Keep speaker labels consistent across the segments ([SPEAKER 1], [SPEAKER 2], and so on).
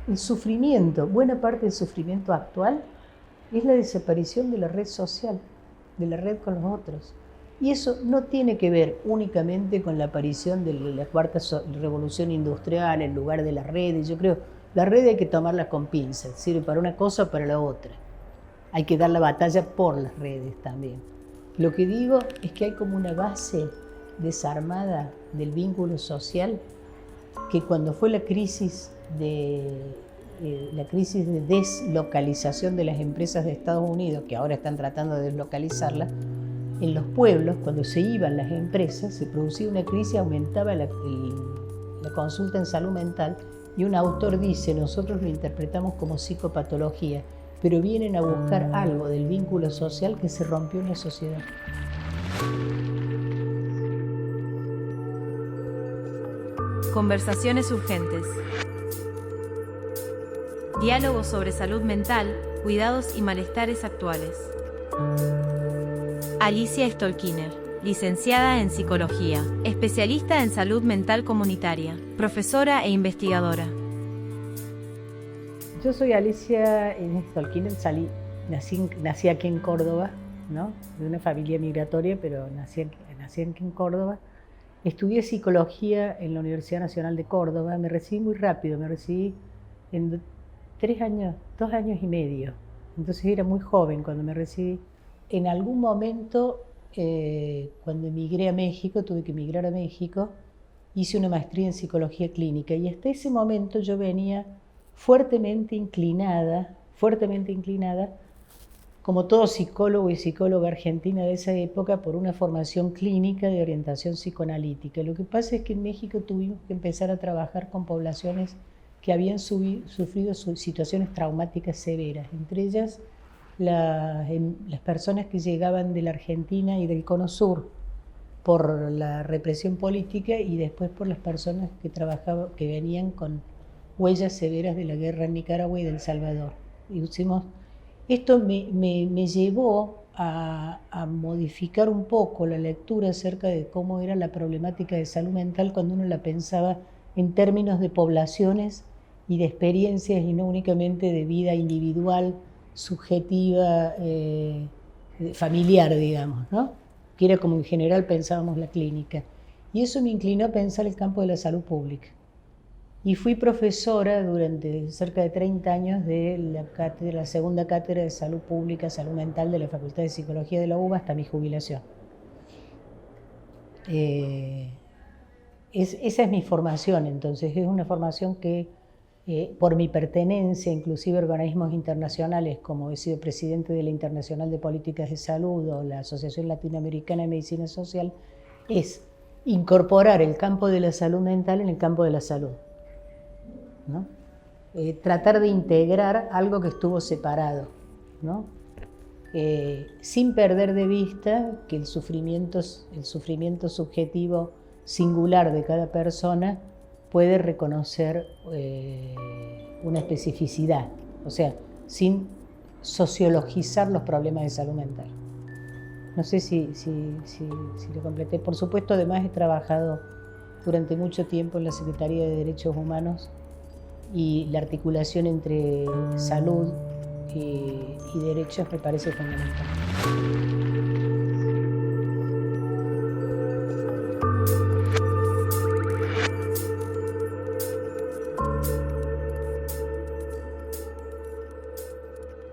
[SPEAKER 1] el sufrimiento, buena parte del sufrimiento actual es la desaparición de la red social, de la red con los otros. Y eso no tiene que ver únicamente con la aparición de la cuarta revolución industrial en lugar de las redes. Yo creo, la red hay que tomarla con pinzas, sirve para una cosa o para la otra. Hay que dar la batalla por las redes también. Lo que digo es que hay como una base desarmada del vínculo social que cuando fue la crisis de deslocalización de las empresas de Estados Unidos, que ahora están tratando de deslocalizarla, en los pueblos, cuando se iban las empresas, se producía una crisis, aumentaba la consulta en salud mental, y un autor dice, nosotros lo interpretamos como psicopatología, pero vienen a buscar algo del vínculo social que se rompió en la sociedad.
[SPEAKER 2] Conversaciones urgentes. Diálogos sobre salud mental, cuidados y malestares actuales. Alicia Stolkiner, licenciada en Psicología, especialista en salud mental comunitaria, profesora e investigadora.
[SPEAKER 1] Yo soy Alicia Stolkiner, nací aquí en Córdoba, ¿no? De una familia migratoria, pero nací aquí en Córdoba. Estudié Psicología en la Universidad Nacional de Córdoba, me recibí muy rápido, me recibí en 2 años y medio, entonces era muy joven cuando me recibí. En algún momento, cuando emigré a México, tuve que emigrar a México, hice una maestría en Psicología Clínica y hasta ese momento yo venía fuertemente inclinada, como todo psicólogo y psicóloga argentina de esa época, por una formación clínica de orientación psicoanalítica. Lo que pasa es que en México tuvimos que empezar a trabajar con poblaciones que habían sufrido situaciones traumáticas severas, entre ellas las personas que llegaban de la Argentina y del Cono Sur por la represión política y después por las personas que venían con huellas severas de la guerra en Nicaragua y de El Salvador. Esto me llevó a modificar un poco la lectura acerca de cómo era la problemática de salud mental cuando uno la pensaba en términos de poblaciones y de experiencias y no únicamente de vida individual, subjetiva, familiar, digamos, ¿no? Que era como en general pensábamos la clínica. Y eso me inclinó a pensar el campo de la salud pública. Y fui profesora durante cerca de 30 años de la segunda cátedra de salud pública, salud mental de la Facultad de Psicología de la UBA hasta mi jubilación. Esa es mi formación, entonces es una formación que por mi pertenencia, inclusive a organismos internacionales, como he sido presidente de la Internacional de Políticas de Salud o la Asociación Latinoamericana de Medicina Social, es incorporar el campo de la salud mental en el campo de la salud, ¿no? Tratar de integrar algo que estuvo separado, ¿no? Sin perder de vista que el sufrimiento subjetivo singular de cada persona puede reconocer una especificidad, o sea, sin sociologizar los problemas de salud mental. No sé si lo completé. Por supuesto, además he trabajado durante mucho tiempo en la Secretaría de Derechos Humanos y la articulación entre salud y derechos me parece fundamental.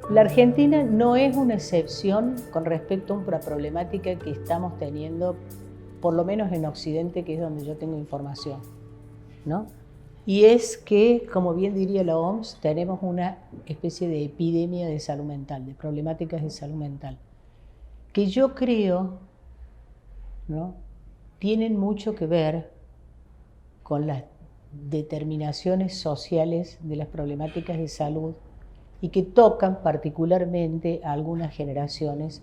[SPEAKER 1] La Argentina no es una excepción con respecto a una problemática que estamos teniendo, por lo menos en Occidente, que es donde yo tengo información, ¿no? Y es que, como bien diría la OMS, tenemos una especie de epidemia de salud mental, de problemáticas de salud mental, que yo creo, ¿no?, tienen mucho que ver con las determinaciones sociales de las problemáticas de salud y que tocan particularmente a algunas generaciones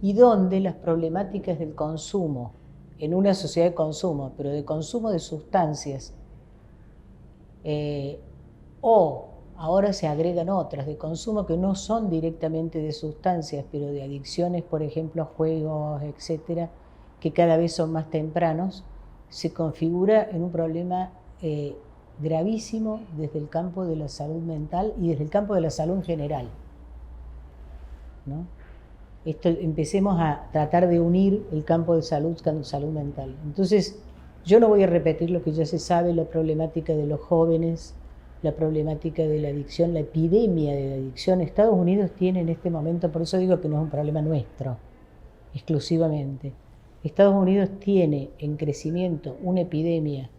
[SPEAKER 1] y donde las problemáticas del consumo, en una sociedad de consumo, pero de consumo de sustancias, o ahora se agregan otras de consumo que no son directamente de sustancias, pero de adicciones, por ejemplo, juegos, etcétera, que cada vez son más tempranos, se configura en un problema gravísimo desde el campo de la salud mental y desde el campo de la salud en general, ¿no? Empecemos a tratar de unir el campo de salud con salud mental. Entonces, yo no voy a repetir lo que ya se sabe, la problemática de los jóvenes, la problemática de la adicción, la epidemia de la adicción. Estados Unidos tiene en este momento, por eso digo que no es un problema nuestro, exclusivamente. Estados Unidos tiene en crecimiento una epidemia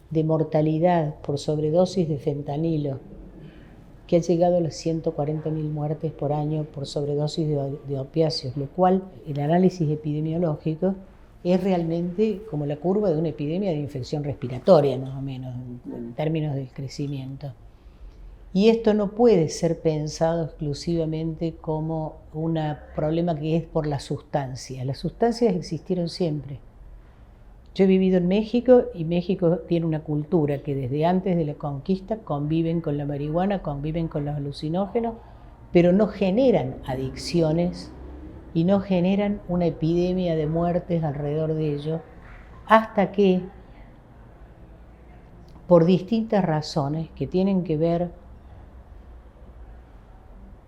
[SPEAKER 1] de mortalidad por sobredosis de fentanilo, que ha llegado a las 140.000 muertes por año por sobredosis de opiáceos, lo cual el análisis epidemiológico es realmente como la curva de una epidemia de infección respiratoria, más o menos, en términos del crecimiento. Y esto no puede ser pensado exclusivamente como un problema que es por la sustancia. Las sustancias existieron siempre. Yo he vivido en México y México tiene una cultura que desde antes de la conquista conviven con la marihuana, conviven con los alucinógenos, pero no generan adicciones y no generan una epidemia de muertes alrededor de ello, hasta que, por distintas razones que tienen que ver,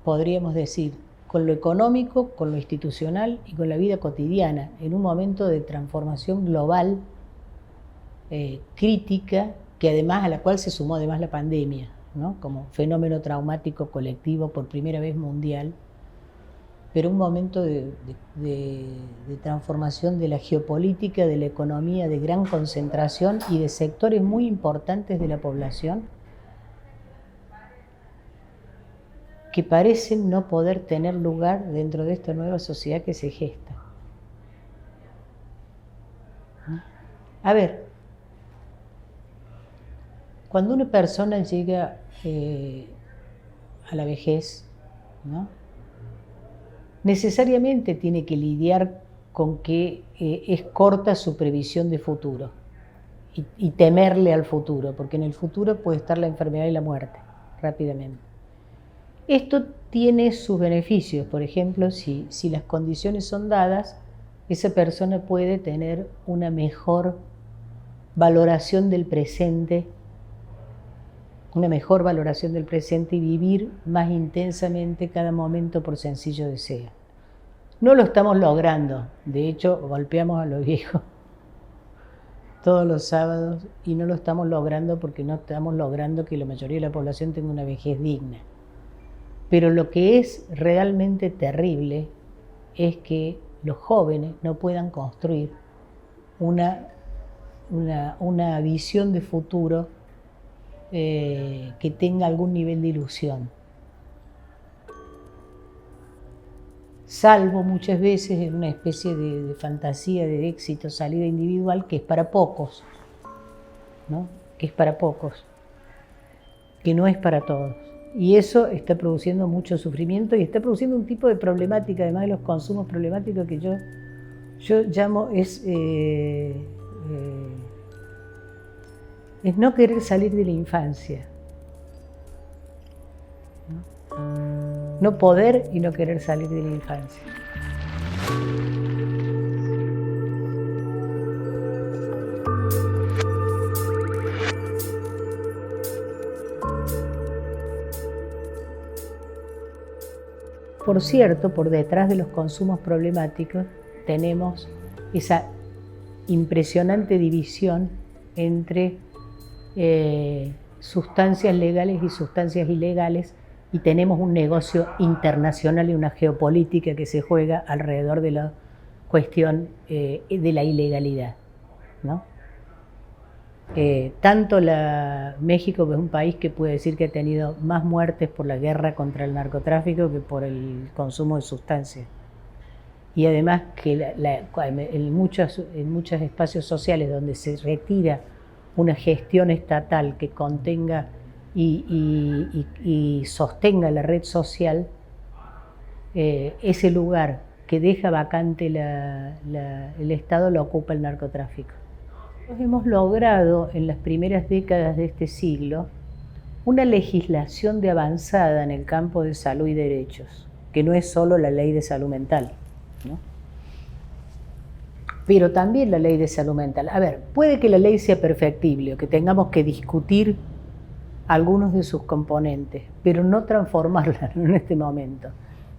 [SPEAKER 1] podríamos decir, con lo económico, con lo institucional y con la vida cotidiana, en un momento de transformación global crítica, que además a la cual se sumó además la pandemia, ¿no? Como fenómeno traumático colectivo por primera vez mundial, pero un momento de transformación de la geopolítica, de la economía, de gran concentración y de sectores muy importantes de la población que parecen no poder tener lugar dentro de esta nueva sociedad que se gesta. A ver, cuando una persona llega a la vejez, ¿no?, necesariamente tiene que lidiar con que es corta su previsión de futuro y temerle al futuro, porque en el futuro puede estar la enfermedad y la muerte rápidamente. Esto tiene sus beneficios. Por ejemplo, si las condiciones son dadas, esa persona puede tener una mejor valoración del presente, y vivir más intensamente cada momento por sencillo deseo. No lo estamos logrando. De hecho, golpeamos a los viejos todos los sábados y no lo estamos logrando porque no estamos logrando que la mayoría de la población tenga una vejez digna. Pero lo que es realmente terrible es que los jóvenes no puedan construir una visión de futuro que tenga algún nivel de ilusión. Salvo muchas veces en una especie de fantasía de éxito, salida individual, que es para pocos, ¿no? Que es para pocos, que no es para todos. Y eso está produciendo mucho sufrimiento y está produciendo un tipo de problemática, además de los consumos problemáticos, que yo llamo es no querer salir de la infancia, ¿no? No poder y no querer salir de la infancia. Por cierto, por detrás de los consumos problemáticos tenemos esa impresionante división entre sustancias legales y sustancias ilegales, y tenemos un negocio internacional y una geopolítica que se juega alrededor de la cuestión de la ilegalidad, ¿no? Tanto México, que es un país que puede decir que ha tenido más muertes por la guerra contra el narcotráfico que por el consumo de sustancias. Y además que en muchos espacios sociales donde se retira una gestión estatal que contenga y sostenga la red social, ese lugar que deja vacante el Estado lo ocupa el narcotráfico. Hemos logrado en las primeras décadas de este siglo una legislación de avanzada en el campo de salud y derechos, que no es solo la ley de salud mental, ¿no? pero también la ley de salud mental. A ver, puede que la ley sea perfectible o que tengamos que discutir algunos de sus componentes, pero no transformarla en este momento.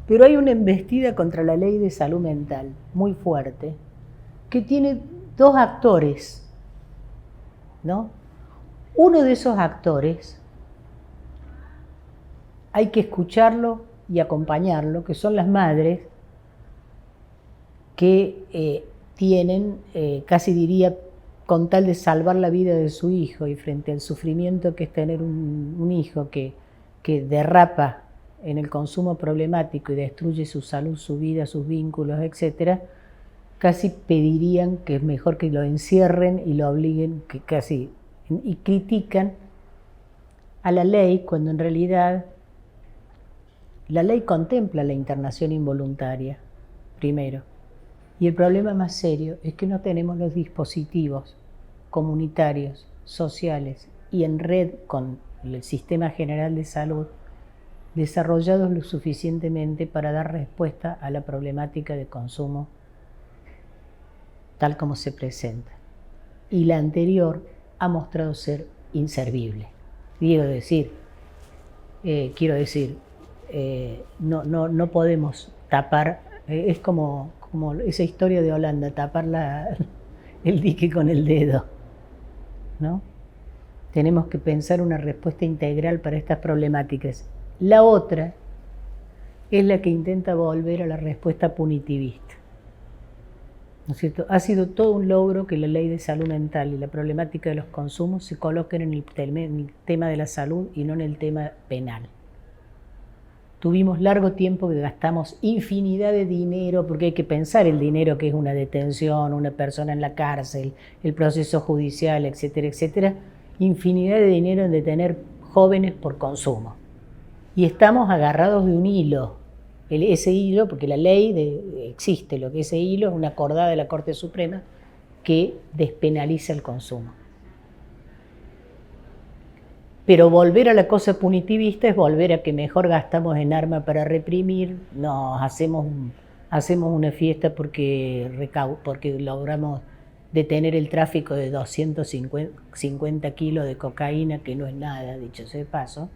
[SPEAKER 1] Pero hay una embestida contra la ley de salud mental muy fuerte, que tiene dos actores, ¿no? Uno de esos actores hay que escucharlo y acompañarlo, que son las madres que tienen, casi diría, con tal de salvar la vida de su hijo y frente al sufrimiento que es tener un hijo que derrapa en el consumo problemático y destruye su salud, su vida, sus vínculos, etc., casi pedirían que es mejor que lo encierren y lo obliguen, y critican a la ley cuando en realidad la ley contempla la internación involuntaria, primero. Y el problema más serio es que no tenemos los dispositivos comunitarios, sociales y en red con el Sistema General de Salud desarrollados lo suficientemente para dar respuesta a la problemática de consumo tal como se presenta. Y la anterior ha mostrado ser inservible. Quiero decir, no podemos tapar, es como esa historia de Holanda, tapar el dique con el dedo, ¿no? Tenemos que pensar una respuesta integral para estas problemáticas. La otra es la que intenta volver a la respuesta punitivista, ¿no es cierto? Ha sido todo un logro que la ley de salud mental y la problemática de los consumos se coloquen en el tema de la salud y no en el tema penal. Tuvimos largo tiempo que gastamos infinidad de dinero, porque hay que pensar el dinero que es una detención, una persona en la cárcel, el proceso judicial, etcétera, etcétera, infinidad de dinero en detener jóvenes por consumo. Y estamos agarrados de un hilo, ese hilo, porque la ley existe, lo que ese hilo es una acordada de la Corte Suprema que despenaliza el consumo. Pero volver a la cosa punitivista es volver a que mejor gastamos en armas para reprimir, nos hacemos una fiesta porque logramos detener el tráfico de 250 kilos de cocaína, que no es nada, dicho sea de paso,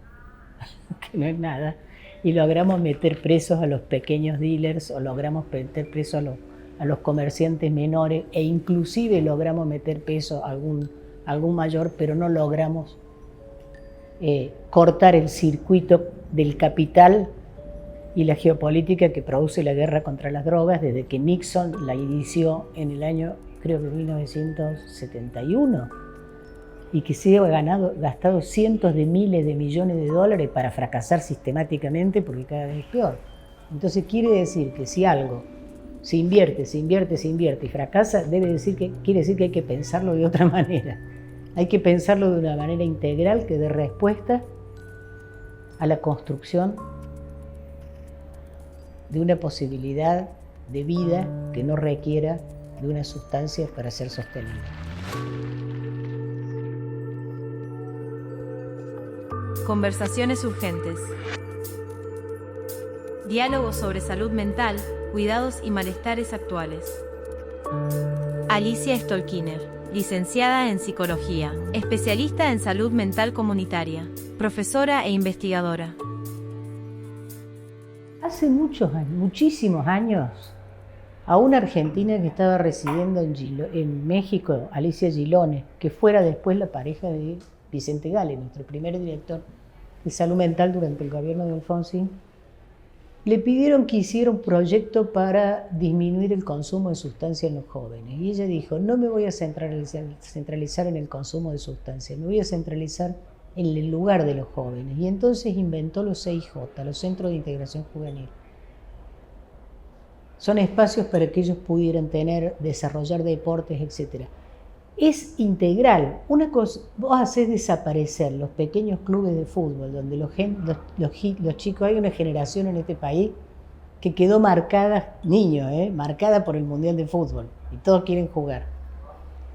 [SPEAKER 1] que no es nada, y logramos meter presos a los pequeños dealers, o logramos meter presos a los comerciantes menores, e inclusive logramos meter preso a algún mayor, pero no logramos cortar el circuito del capital y la geopolítica que produce la guerra contra las drogas desde que Nixon la inició en el año, creo que 1971, y que se ha gastado cientos de miles de millones de dólares para fracasar sistemáticamente porque cada vez es peor. Entonces quiere decir que si algo se invierte y fracasa, quiere decir que hay que pensarlo de otra manera. Hay que pensarlo de una manera integral que dé respuesta a la construcción de una posibilidad de vida que no requiera de una sustancia para ser sostenible.
[SPEAKER 2] Conversaciones urgentes. Diálogos sobre salud mental, cuidados y malestares actuales. Alicia Stolkiner, licenciada en Psicología, especialista en salud mental comunitaria, profesora e investigadora.
[SPEAKER 1] Hace muchísimos años, a una argentina que estaba residiendo en México, Alicia Gilones, que fuera después la pareja de Vicente Gale, nuestro primer director de salud mental durante el gobierno de Alfonsín, le pidieron que hiciera un proyecto para disminuir el consumo de sustancias en los jóvenes. Y ella dijo, no me voy a centralizar en el consumo de sustancias, me voy a centralizar en el lugar de los jóvenes. Y entonces inventó los CIJ, los Centros de Integración Juvenil. Son espacios para que ellos pudieran desarrollar deportes, etc. Es integral. Una cosa, vos hacés desaparecer los pequeños clubes de fútbol, donde los chicos, hay una generación en este país que quedó marcada, marcada por el Mundial de Fútbol, y todos quieren jugar.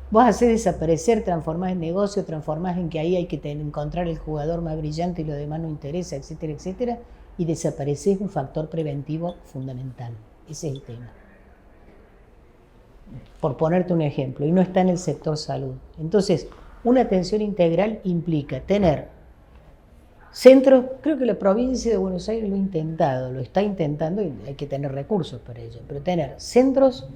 [SPEAKER 1] Vos hacés desaparecer, transformás en negocio, transformás en que ahí hay que encontrar el jugador más brillante y lo demás no interesa, etcétera, etcétera, y desaparecés un factor preventivo fundamental. Ese es el tema. por ponerte un ejemplo, y no está en el sector salud. Entonces, una atención integral implica tener centros, creo que la provincia de Buenos Aires lo ha intentado, lo está intentando y hay que tener recursos para ello, pero tener centros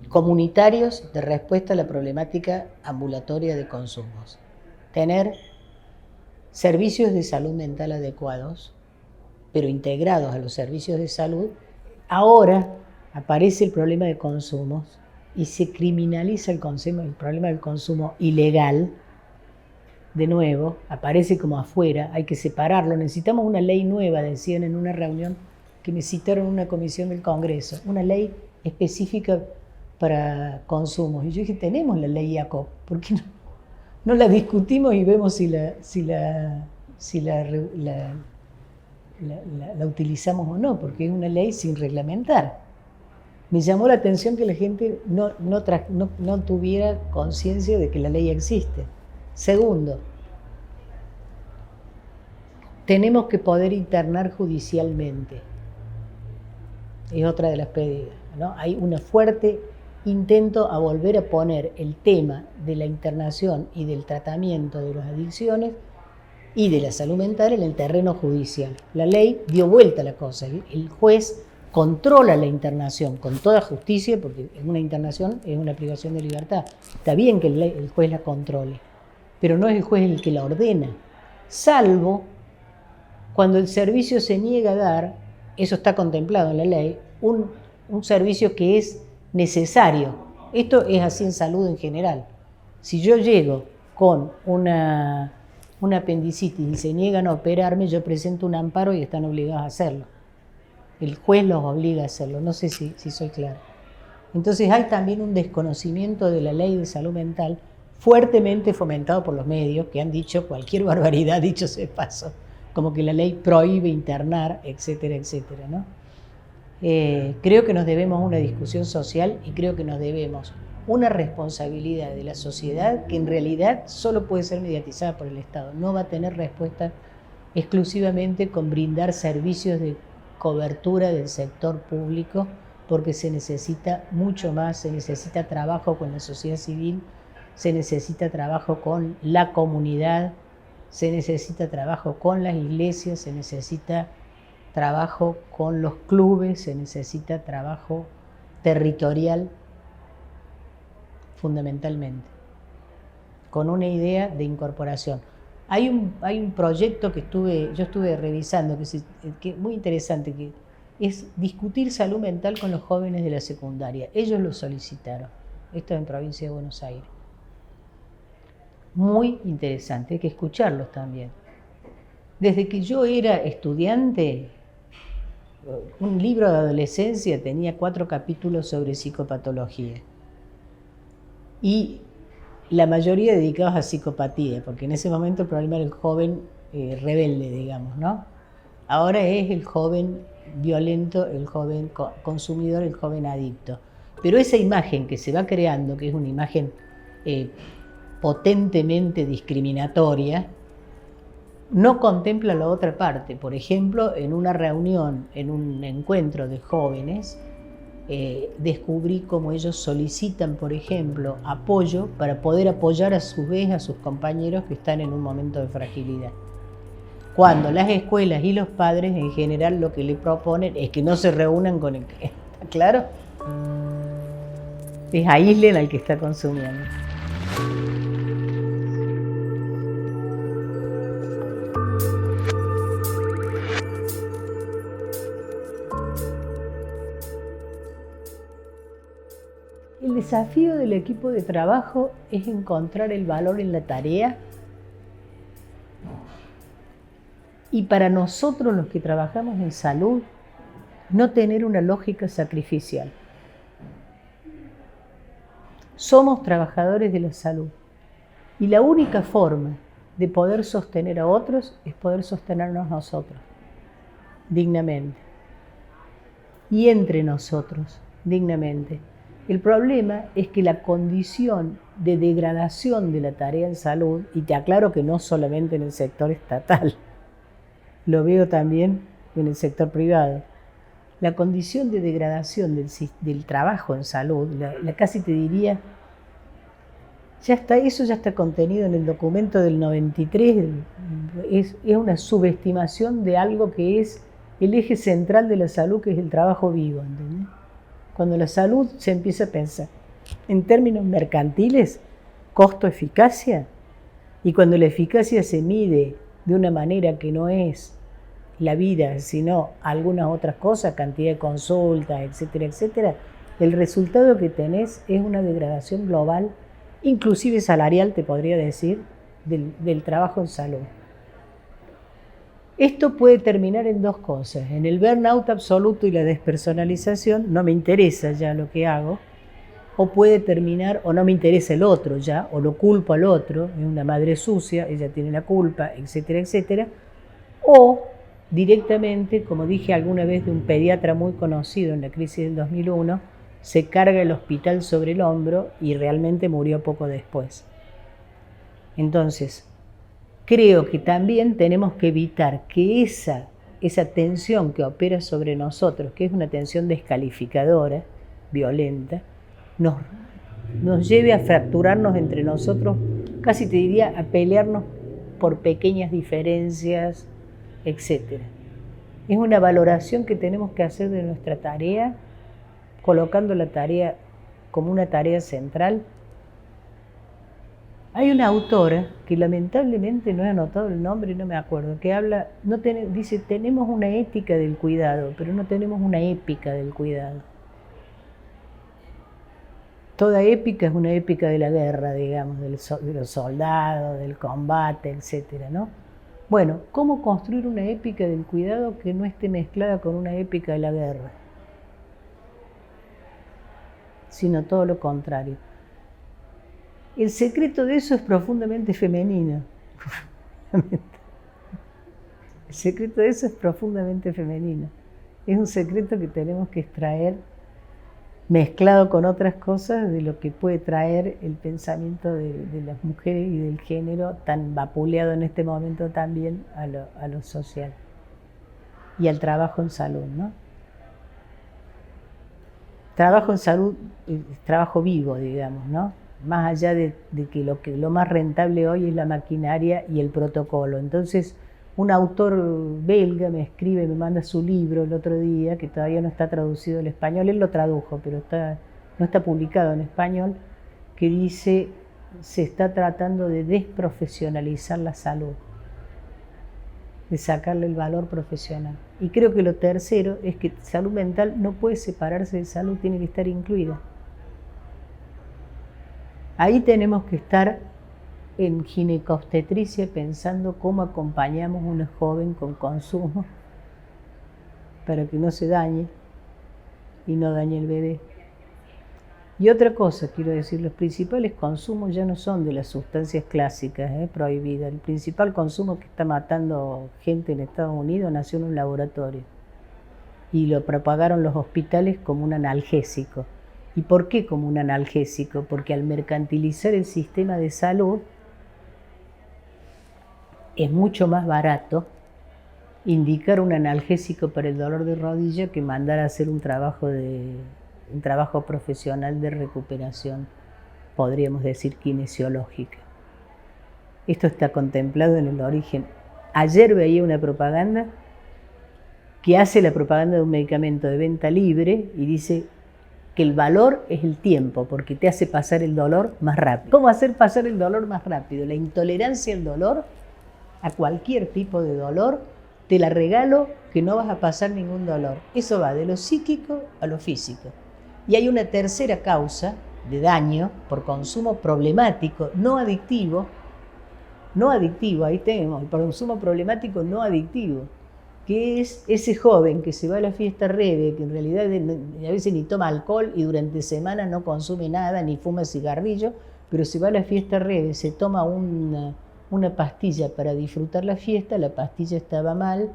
[SPEAKER 1] comunitarios de respuesta a la problemática ambulatoria de consumos, tener servicios de salud mental adecuados, pero integrados a los servicios de salud. Ahora aparece el problema de consumos y se criminaliza el problema del consumo ilegal. De nuevo, aparece como afuera, hay que separarlo. Necesitamos una ley nueva, decían en una reunión que me citaron en una comisión del Congreso, una ley específica para consumos. Y yo dije, tenemos la ley IACOP, ¿por qué no la discutimos y vemos si la utilizamos o no? Porque es una ley sin reglamentar. Me llamó la atención que la gente no tuviera conciencia de que la ley existe. Segundo, tenemos que poder internar judicialmente. Es otra de las pedidas, ¿no? Hay un fuerte intento a volver a poner el tema de la internación y del tratamiento de las adicciones y de la salud mental en el terreno judicial. La ley dio vuelta a la cosa. El juez controla la internación con toda justicia, porque una internación es una privación de libertad. Está bien que el juez la controle, pero no es el juez el que la ordena, salvo cuando el servicio se niega a dar, eso está contemplado en la ley, un servicio que es necesario. Esto es así en salud en general. Si yo llego con una apendicitis y se niegan a operarme, yo presento un amparo y están obligados a hacerlo. El juez los obliga a hacerlo, no sé si soy clara. Entonces hay también un desconocimiento de la ley de salud mental fuertemente fomentado por los medios, que han dicho cualquier barbaridad, dicho sea de paso, como que la ley prohíbe internar, etcétera, etcétera, ¿no? Creo que nos debemos una discusión social y creo que nos debemos una responsabilidad de la sociedad que en realidad solo puede ser mediatizada por el Estado. No va a tener respuesta exclusivamente con brindar servicios de cobertura del sector público, porque se necesita mucho más, se necesita trabajo con la sociedad civil, se necesita trabajo con la comunidad, se necesita trabajo con las iglesias, se necesita trabajo con los clubes, se necesita trabajo territorial, fundamentalmente, con una idea de incorporación. Hay un proyecto que yo estuve revisando, que es muy interesante, que es discutir salud mental con los jóvenes de la secundaria. Ellos lo solicitaron. Esto es en provincia de Buenos Aires. Muy interesante, hay que escucharlos también. Desde que yo era estudiante, un libro de adolescencia tenía 4 capítulos sobre psicopatología. Y la mayoría dedicados a psicopatía, porque en ese momento el problema era el joven rebelde, digamos, ¿no? Ahora es el joven violento, el joven consumidor, el joven adicto. Pero esa imagen que se va creando, que es una imagen potentemente discriminatoria, no contempla la otra parte. Por ejemplo, en una reunión, en un encuentro de jóvenes, descubrí cómo ellos solicitan, por ejemplo, apoyo para poder apoyar a su vez a sus compañeros que están en un momento de fragilidad. Cuando las escuelas y los padres en general lo que le proponen es que no se reúnan con el que está claro, es aíslen al que está consumiendo. El desafío del equipo de trabajo es encontrar el valor en la tarea y para nosotros los que trabajamos en salud, no tener una lógica sacrificial. Somos trabajadores de la salud y la única forma de poder sostener a otros es poder sostenernos nosotros dignamente y entre nosotros dignamente. El problema es que la condición de degradación de la tarea en salud, y te aclaro que no solamente en el sector estatal, lo veo también en el sector privado, la condición de degradación del trabajo en salud, casi te diría, eso ya está contenido en el documento del 93, es una subestimación de algo que es el eje central de la salud, que es el trabajo vivo, ¿entendés? Cuando la salud se empieza a pensar en términos mercantiles, costo-eficacia, y cuando la eficacia se mide de una manera que no es la vida, sino algunas otras cosas, cantidad de consultas, etcétera, etcétera, el resultado que tenés es una degradación global, inclusive salarial, te podría decir, del trabajo en salud. Esto puede terminar en dos cosas: en el burnout absoluto y la despersonalización, no me interesa ya lo que hago, o puede terminar, o no me interesa el otro ya, o lo culpo al otro, es una madre sucia, ella tiene la culpa, etcétera, etcétera, o directamente, como dije alguna vez de un pediatra muy conocido en la crisis del 2001, se carga el hospital sobre el hombro y realmente murió poco después. Entonces, creo que también tenemos que evitar que esa tensión que opera sobre nosotros, que es una tensión descalificadora, violenta, nos lleve a fracturarnos entre nosotros, casi te diría a pelearnos por pequeñas diferencias, etc. Es una valoración que tenemos que hacer de nuestra tarea, colocando la tarea como una tarea central. Hay una autora que lamentablemente no he anotado el nombre, no me acuerdo, que habla, dice, tenemos una ética del cuidado, pero no tenemos una épica del cuidado. Toda épica es una épica de la guerra, digamos, de los soldados, del combate, etcétera, ¿no? Bueno, ¿cómo construir una épica del cuidado que no esté mezclada con una épica de la guerra? Sino todo lo contrario. El secreto de eso es profundamente femenino. El secreto de eso es profundamente femenino. Es un secreto que tenemos que extraer mezclado con otras cosas de lo que puede traer el pensamiento de las mujeres y del género, tan vapuleado en este momento también a lo social y al trabajo en salud, ¿no? Trabajo en salud, trabajo vivo, digamos, ¿no? Más allá de que lo más rentable hoy es la maquinaria y el protocolo. Entonces, un autor belga me escribe, me manda su libro el otro día, que todavía no está traducido al español, él lo tradujo, pero no está publicado en español, que dice, se está tratando de desprofesionalizar la salud, de sacarle el valor profesional. Y creo que lo tercero es que salud mental no puede separarse de salud, tiene que estar incluida. Ahí tenemos que estar en ginecobstetricia pensando cómo acompañamos a una joven con consumo para que no se dañe y no dañe el bebé. Y otra cosa, quiero decir, los principales consumos ya no son de las sustancias clásicas prohibidas. El principal consumo que está matando gente en Estados Unidos nació en un laboratorio y lo propagaron los hospitales como un analgésico. ¿Y por qué como un analgésico? Porque al mercantilizar el sistema de salud es mucho más barato indicar un analgésico para el dolor de rodilla que mandar a hacer un trabajo profesional de recuperación, podríamos decir kinesiológica. Esto está contemplado en el origen. Ayer veía una propaganda que hace la propaganda de un medicamento de venta libre y dice que el valor es el tiempo, porque te hace pasar el dolor más rápido. ¿Cómo hacer pasar el dolor más rápido? La intolerancia al dolor, a cualquier tipo de dolor, te la regalo que no vas a pasar ningún dolor. Eso va de lo psíquico a lo físico. Y hay una tercera causa de daño por consumo problemático, no adictivo, ahí tenemos, el consumo problemático no adictivo, que es ese joven que se va a la fiesta rebe, que en realidad a veces ni toma alcohol y durante semana no consume nada, ni fuma cigarrillo, pero se va a la fiesta rebe, se toma una pastilla para disfrutar la fiesta, la pastilla estaba mal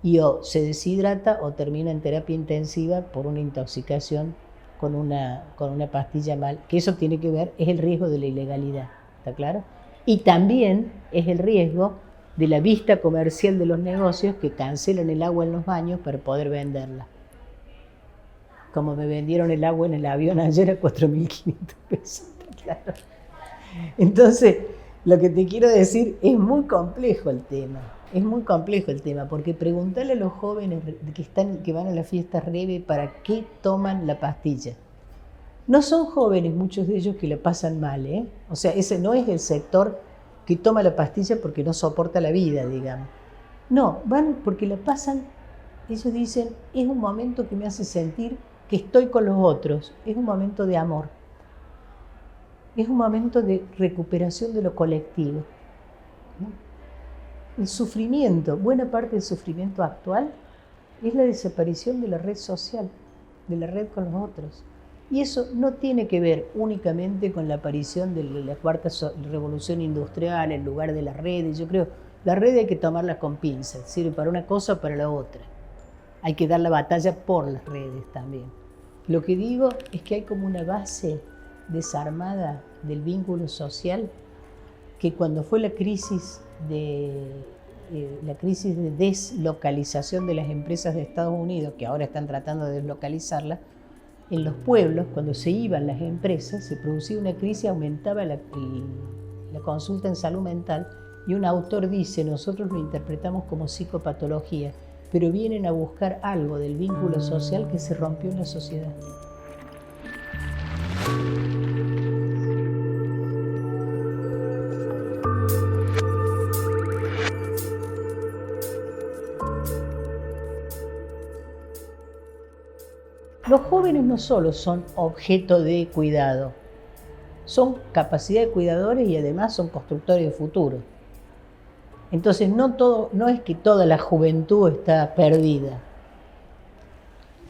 [SPEAKER 1] y o se deshidrata o termina en terapia intensiva por una intoxicación con una pastilla mal, que eso tiene que ver, es el riesgo de la ilegalidad, ¿está claro? Y también es el riesgo de la vista comercial de los negocios que cancelan el agua en los baños para poder venderla. como me vendieron el agua en el avión ayer a 4.500 pesos. Claro. Entonces, lo que te quiero decir, es muy complejo el tema. Es muy complejo el tema, porque preguntarle a los jóvenes que van a las fiestas Rebe para qué toman la pastilla. No son jóvenes muchos de ellos que la pasan mal, ¿eh? O sea, ese no es el sector que toma la pastilla porque no soporta la vida, digamos. No, van porque la pasan, ellos dicen, es un momento que me hace sentir que estoy con los otros, es un momento de amor, es un momento de recuperación de lo colectivo, ¿no? El sufrimiento, buena parte del sufrimiento actual es la desaparición de la red social, de la red con los otros. Y eso no tiene que ver únicamente con la aparición de la cuarta revolución industrial en lugar de las redes. Yo creo, la red hay que tomarla con pinzas, sirve para una cosa o para la otra. Hay que dar la batalla por las redes también. Lo que digo es que hay como una base desarmada del vínculo social que cuando fue la crisis de deslocalización de las empresas de Estados Unidos, que ahora están tratando de deslocalizarlas, en los pueblos, cuando se iban las empresas, se producía una crisis, aumentaba la consulta en salud mental, y un autor dice, nosotros lo interpretamos como psicopatología, pero vienen a buscar algo del vínculo social que se rompió en la sociedad. Los jóvenes no solo son objeto de cuidado, son capacidad de cuidadores y además son constructores de futuro. Entonces no es que toda la juventud está perdida.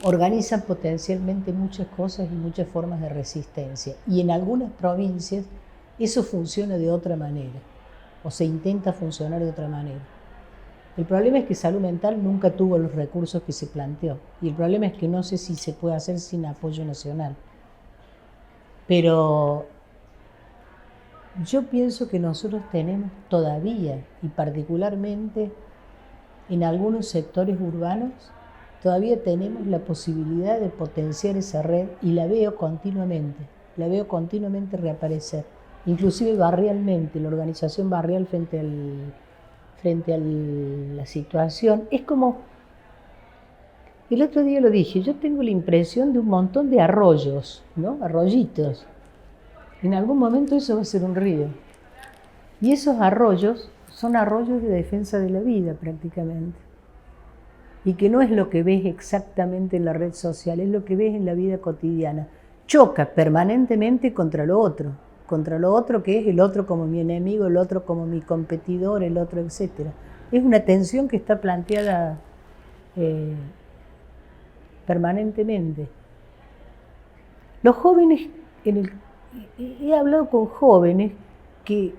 [SPEAKER 1] Organizan potencialmente muchas cosas y muchas formas de resistencia. Y en algunas provincias eso funciona de otra manera, o se intenta funcionar de otra manera. El problema es que salud mental nunca tuvo los recursos que se planteó. Y el problema es que no sé si se puede hacer sin apoyo nacional. Pero yo pienso que nosotros tenemos todavía, y particularmente en algunos sectores urbanos, todavía tenemos la posibilidad de potenciar esa red y la veo continuamente reaparecer. Inclusive barrialmente, la organización barrial frente a la situación. Es como, el otro día lo dije, yo tengo la impresión de un montón de arroyos, ¿no? Arroyitos. En algún momento eso va a ser un río. Y esos arroyos son arroyos de defensa de la vida prácticamente. Y que no es lo que ves exactamente en la red social, es lo que ves en la vida cotidiana. Choca permanentemente contra lo otro que es el otro como mi enemigo, el otro como mi competidor, el otro, etc. Es una tensión que está planteada permanentemente. Los jóvenes, he hablado con jóvenes que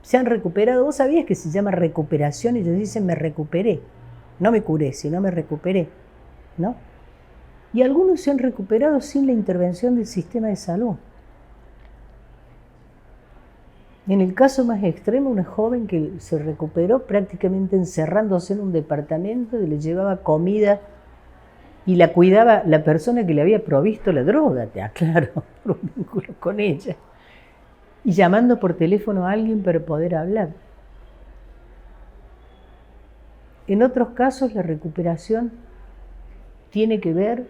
[SPEAKER 1] se han recuperado. ¿Vos sabías que se llama recuperación? Ellos dicen me recuperé, no me curé, sino me recuperé, ¿no? Y algunos se han recuperado sin la intervención del sistema de salud. En el caso más extremo, una joven que se recuperó prácticamente encerrándose en un departamento, le llevaba comida y la cuidaba la persona que le había provisto la droga, te aclaro, por un vínculo con ella, y llamando por teléfono a alguien para poder hablar. En otros casos, la recuperación tiene que ver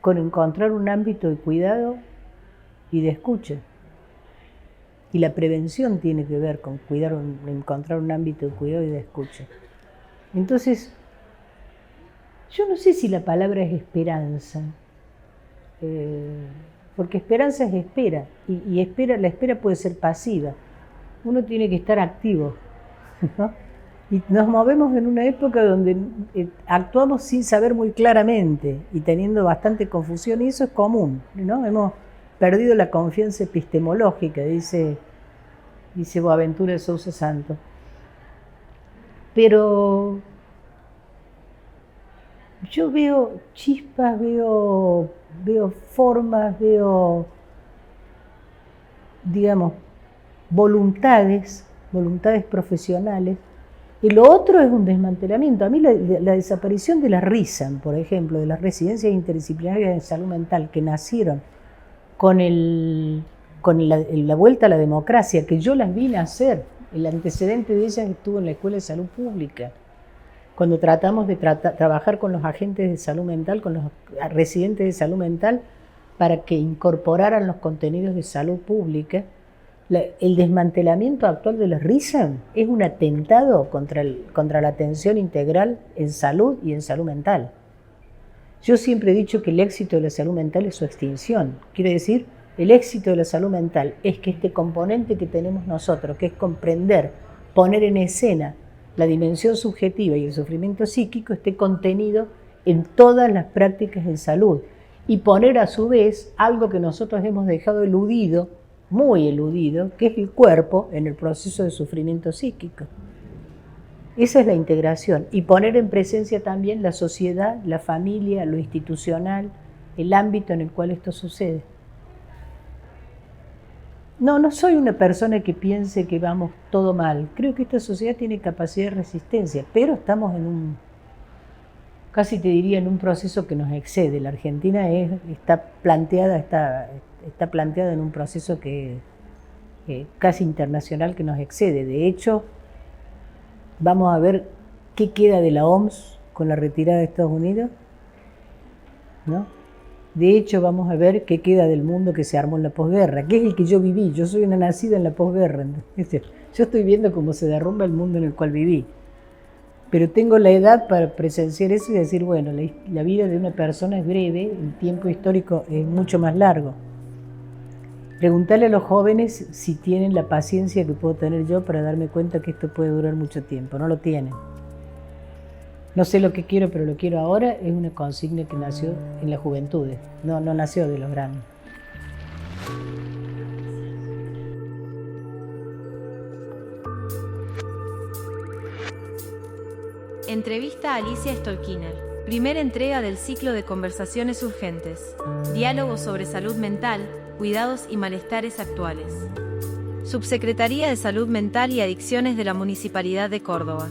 [SPEAKER 1] con encontrar un ámbito de cuidado y de escucha. Y la prevención tiene que ver con encontrar un ámbito de cuidado y de escucha. Entonces, yo no sé si la palabra es esperanza, porque esperanza es espera, y la espera puede ser pasiva. Uno tiene que estar activo, ¿no? Y nos movemos en una época donde actuamos sin saber muy claramente y teniendo bastante confusión, y eso es común, ¿no? Hemos perdido la confianza epistemológica, dice Boaventura de Sousa Santos. Pero yo veo chispas, veo formas, veo, digamos, voluntades profesionales Y lo otro es un desmantelamiento. A mí la desaparición de la RISAM, por ejemplo, de las residencias interdisciplinarias de salud mental que nacieron con la vuelta a la democracia, que yo las vi nacer, el antecedente de ellas estuvo en la Escuela de Salud Pública, cuando tratamos de trabajar con los agentes de salud mental, con los residentes de salud mental, para que incorporaran los contenidos de salud pública. El desmantelamiento actual de la RISAM es un atentado contra la atención integral en salud y en salud mental. Yo siempre he dicho que el éxito de la salud mental es su extinción. Quiere decir, el éxito de la salud mental es que este componente que tenemos nosotros, que es comprender, poner en escena la dimensión subjetiva y el sufrimiento psíquico, esté contenido en todas las prácticas en salud y poner a su vez algo que nosotros hemos dejado eludido, muy eludido, que es el cuerpo en el proceso de sufrimiento psíquico. Esa es la integración, y poner en presencia también la sociedad, la familia, lo institucional, el ámbito en el cual esto sucede. No soy una persona que piense que vamos todo mal. Creo que esta sociedad tiene capacidad de resistencia, pero estamos casi te diría, en un proceso que nos excede. La Argentina está planteada en un proceso casi internacional que nos excede. De hecho, vamos a ver qué queda de la OMS con la retirada de Estados Unidos, ¿no? De hecho, vamos a ver qué queda del mundo que se armó en la posguerra, que es el que yo viví. Yo soy una nacida en la posguerra. Yo estoy viendo cómo se derrumba el mundo en el cual viví. Pero tengo la edad para presenciar eso y decir, bueno, la vida de una persona es breve, el tiempo histórico es mucho más largo. Preguntarle a los jóvenes si tienen la paciencia que puedo tener yo para darme cuenta que esto puede durar mucho tiempo. No lo tienen. No sé lo que quiero, pero lo quiero ahora, es una consigna que nació en la juventud, no nació de los grandes.
[SPEAKER 2] Entrevista a Alicia Stolkiner. Primera entrega del ciclo de conversaciones urgentes. Diálogos sobre salud mental, cuidados y malestares actuales. Subsecretaría de Salud Mental y Adicciones de la Municipalidad de Córdoba.